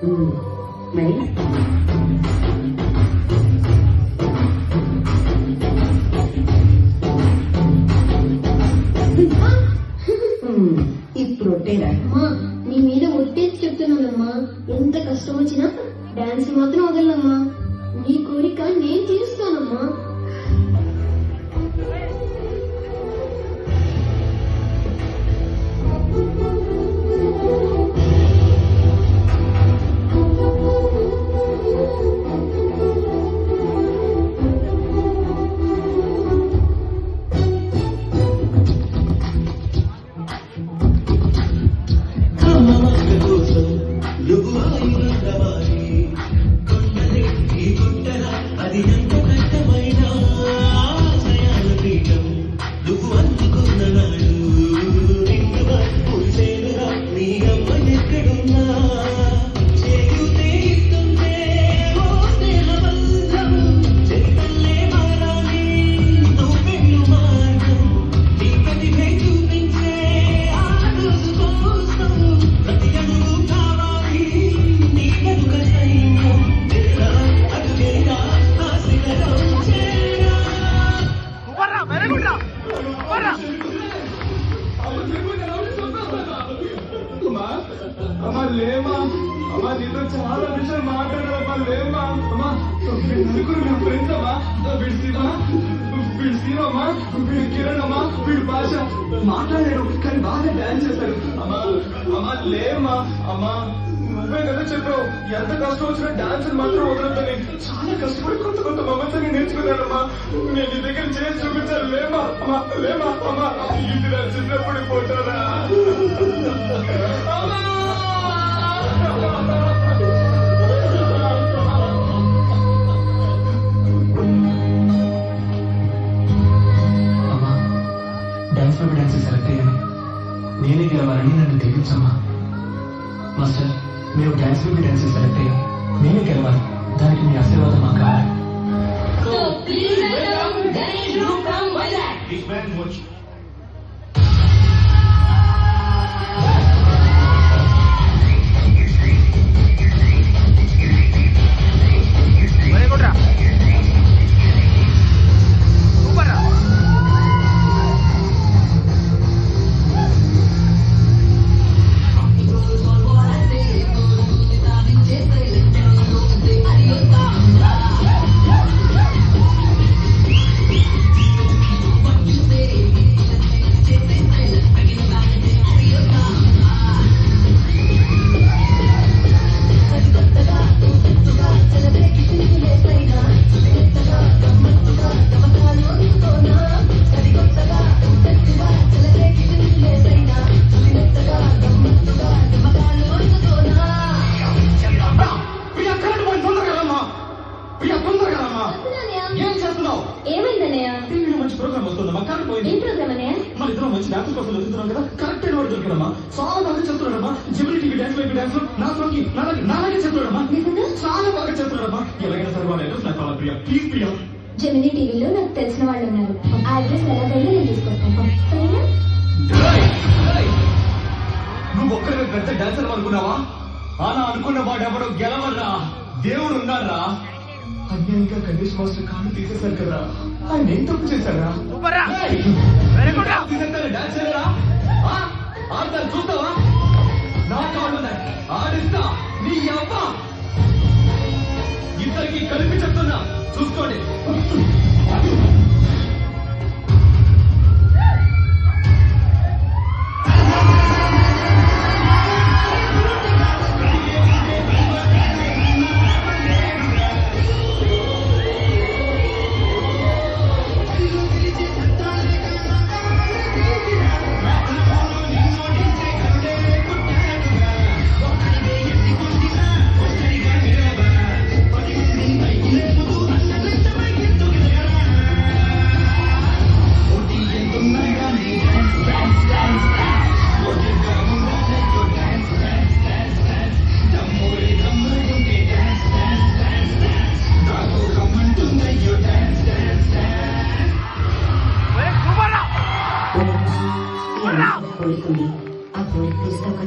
మరి ఇప్పుడు అమ్మా నీ మీద ఒట్టేసి చెప్తున్నానమ్మా, ఎంత కష్టం వచ్చినా డాన్స్ మాత్రం వదలమ్మా. నీ కోరిక నేను తీరుస్తానమ్మా. అది ఎంత కష్టమైన ఆశయాల పీఠం నువ్వు అందుకున్న నాడు నిండుగా పులిసేనుగా నీ అమ్మ ఎక్కడున్నా చేయుతే ఇస్తుంటే ఓ స్నేహబంధం చెత్తల్లే మారాలి నువ్వెళ్ళు మార్గం నీ ప్రతిభే చూపించే ఆ రోజు కోసం ప్రతి అడుగు కావాలి నీ వెనుక సైన్యం అమ్మా లేమా అమ్మా నీతో చాలా విషయాలు మాట్లాడాలమ్మా లేమా అమ్మా వీళ్ళందరూ నా ఫ్రెండ్స్ అమ్మా వీడు శివ అమ్మా వీడు కిరణ్ అమ్మా వీడు భాష మాట్లాడాడు కానీ బాగా డాన్స్ చేశాడు అమ్మా అమ్మా లేమా అమ్మా నువ్వే కదా చెప్పావు ఎంత కష్టం వచ్చినా డాన్స్ మాత్రం వదలొద్దని. చాలా కష్టపడి కొత్త కొత్త మొమెంట్స్ అన్ని నేర్చుకున్నానమ్మా. నేను నీ దగ్గర చేసి చూపించాను లేమా అమ్మా లేమా అమ్మా ఇది నా చిన్నప్పుడు పోతారా అమ్మా డాన్స్ లో డాన్స్ సెలెక్ట్ అయ్యాను, నేనే గెలవాలని నన్ను గెలిపించమ్మా. మాస్టర్ మీరు డాన్స్ లో డాన్స్ సెలెక్ట్ అయ్యాం, నేనే గెలవాలి, దానికి మీ ఆశీర్వాదం మాకు కావాలి. ఏం చేస్తున్నావు? ఏమైందన్నయ్య? టీవీలో మంచి ప్రోగ్రామ్ వస్తుందమ్మా, కరెంట్ పోయింది. ఏం ప్రోగ్రామ్ అన్నయ్య? మన ఇద్దరం మంచి డాన్స్ కోసం వెళ్తున్నాం కదా, కరెక్ట్ అయిన వాడు దొరికాడమ్మా. చాలా బాగా చెప్తున్నాడమ్మా. జమిని టీవీ డాన్స్ వైపు డాన్స్ నా సాంగ్ నాలాగే చెప్తున్నాడమ్మా. నిజంగా? చాలా బాగా చెప్తున్నాడమ్మా. ఎలాగైనా సరే వాళ్ళ అడ్రస్ నాకు కావాలి ప్రియా, ప్లీజ్ ప్రియా. జమినీ టీవీలో నాకు తెలిసిన వాళ్ళు ఉన్నారు, ఆ అడ్రస్ ఎలాగైనా నేను తీసుకొస్తాను. సరేనా? నువ్వు ఒక్కరిని పెద్ద డాన్సర్ అనుకున్నావా? అలా అనుకున్న వాడెవడో గెలవరా, దేవుడు ఉన్నారా? అన్యాయంగా గణేష్ మాస్టర్ కాళ్ళు తీసేశారు కదా, ఆయన ఏం తప్పు చేశారా? డాన్స్ చేయరా? ఆడతాను చూస్తావా? నా కాళ్ళు ఆడిస్తా నీ అమ్మ. ఇద్దరికి కలిపి చెప్తున్నా, చూసుకోండి. కోరికుంది, ఆ కోరిక తీసుకోక